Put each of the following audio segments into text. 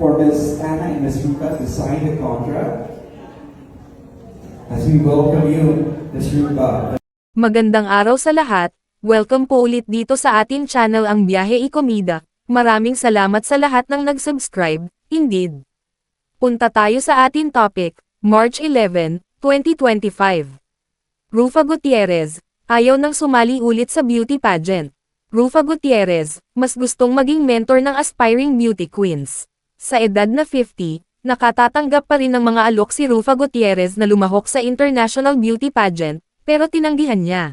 for Ms. Anna and Ms. Ruka to sign the contract. As we welcome you, Ms. Ruka. Magandang araw sa lahat, welcome po ulit dito sa atin channel ang Biyahe y Comida. Maraming salamat sa lahat ng nag-subscribe, indeed. Punta tayo sa atin topic, March 11, 2025. Rufa Gutierrez, ayaw nang sumali ulit sa beauty pageant. Rufa Gutierrez, mas gustong maging mentor ng aspiring beauty queens. Sa edad na 50, nakatatanggap pa rin ng mga alok si Rufa Gutierrez na lumahok sa international beauty pageant, pero tinanggihan niya.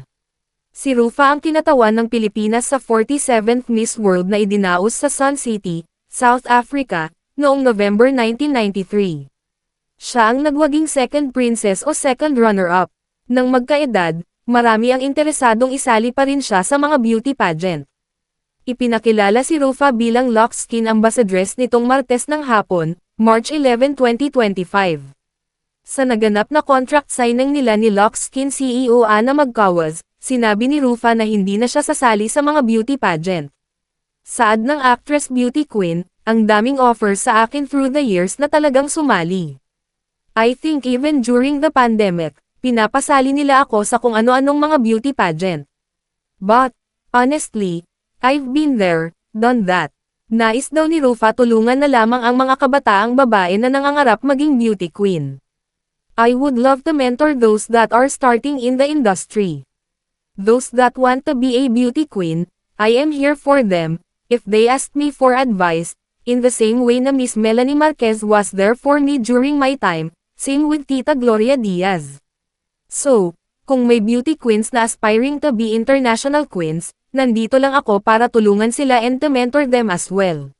Si Rufa ang kinatawan ng Pilipinas sa 47th Miss World na idinaos sa Sun City, South Africa, noong November 1993. Siya ang nagwaging second princess o second runner-up. Nang magkaedad, marami ang interesadong isali pa rin siya sa mga beauty pageant. Ipinakilala si Rufa bilang Lux Skin Ambassadress nitong Martes ng hapon, March 11, 2025. Sa naganap na contract signing nila ni Lux Skin CEO Ana Magkawas, sinabi ni Rufa na hindi na siya sasali sa mga beauty pageant. Saad ng actress beauty queen, ang daming offers sa akin through the years na talagang sumali. I think even during the pandemic, pinapasali nila ako sa kung ano-anong mga beauty pageant. But, honestly, I've been there, done that. Nais daw ni Rufa tulungan na lamang ang mga kabataang babae na nangangarap maging beauty queen. I would love to mentor those that are starting in the industry. Those that want to be a beauty queen, I am here for them, if they ask me for advice, in the same way na Miss Melanie Marquez was there for me during my time, same with Tita Gloria Diaz. So, kung may beauty queens na aspiring to be international queens, nandito lang ako para tulungan sila and to mentor them as well.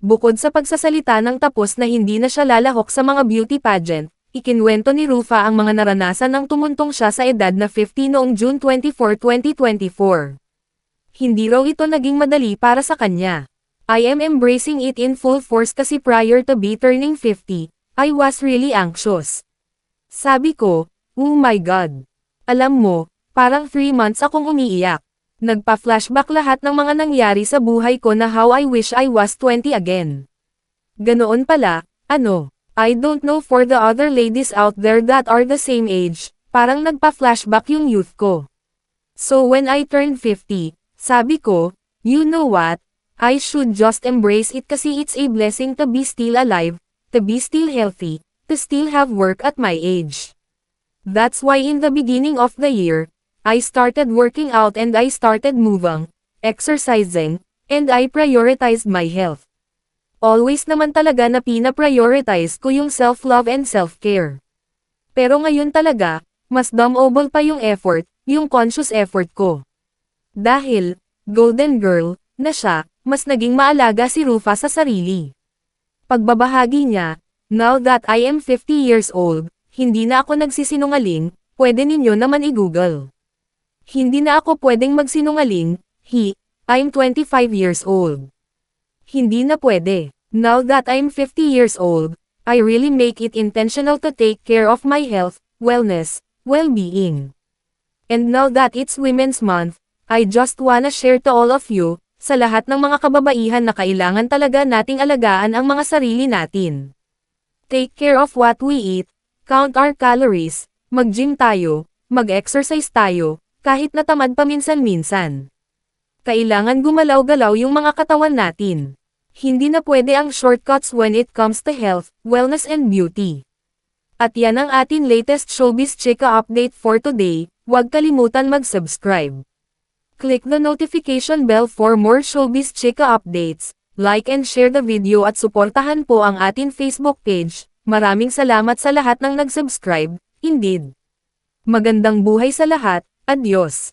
Bukod sa pagsasalita ng tapos na hindi na siya lalahok sa mga beauty pageant, ikinwento ni Rufa ang mga naranasan nang tumuntong siya sa edad na 50 noong June 24, 2024. Hindi raw ito naging madali para sa kanya. I am embracing it in full force kasi prior to be turning 50, I was really anxious. Sabi ko, oh my God. Alam mo, parang 3 months akong umiiyak. Nagpa-flashback lahat ng mga nangyari sa buhay ko na how I wish I was 20 again. Ganoon pala, ano, I don't know for the other ladies out there that are the same age, parang nagpa-flashback yung youth ko. So when I turned 50, sabi ko, you know what, I should just embrace it kasi it's a blessing to be still alive, to be still healthy, to still have work at my age. That's why in the beginning of the year, I started working out and I started moving, exercising, and I prioritized my health. Always naman talaga na pina-prioritize ko yung self-love and self-care. Pero ngayon talaga, mas double pa yung effort, yung conscious effort ko. Dahil, golden girl, na siya, mas naging maalaga si Rufa sa sarili. Pagbabahagi niya, now that I am 50 years old, hindi na ako nagsisinungaling, pwede ninyo naman i-google. Hindi na ako pwedeng magsinungaling, I'm 25 years old. Hindi na pwede. Now that I'm 50 years old, I really make it intentional to take care of my health, wellness, well-being. And now that it's Women's Month, I just wanna share to all of you, sa lahat ng mga kababaihan na kailangan talaga nating alagaan ang mga sarili natin. Take care of what we eat, count our calories, mag-gym tayo, mag-exercise tayo, kahit natamad paminsan-minsan. Kailangan gumalaw-galaw yung mga katawan natin. Hindi na pwede ang shortcuts when it comes to health, wellness and beauty. At yan ang atin latest showbiz chika update for today, huwag kalimutan mag-subscribe. Click the notification bell for more showbiz chika updates, like and share the video at suportahan po ang atin Facebook page. Maraming salamat sa lahat ng nag-subscribe, indeed. Magandang buhay sa lahat, adios.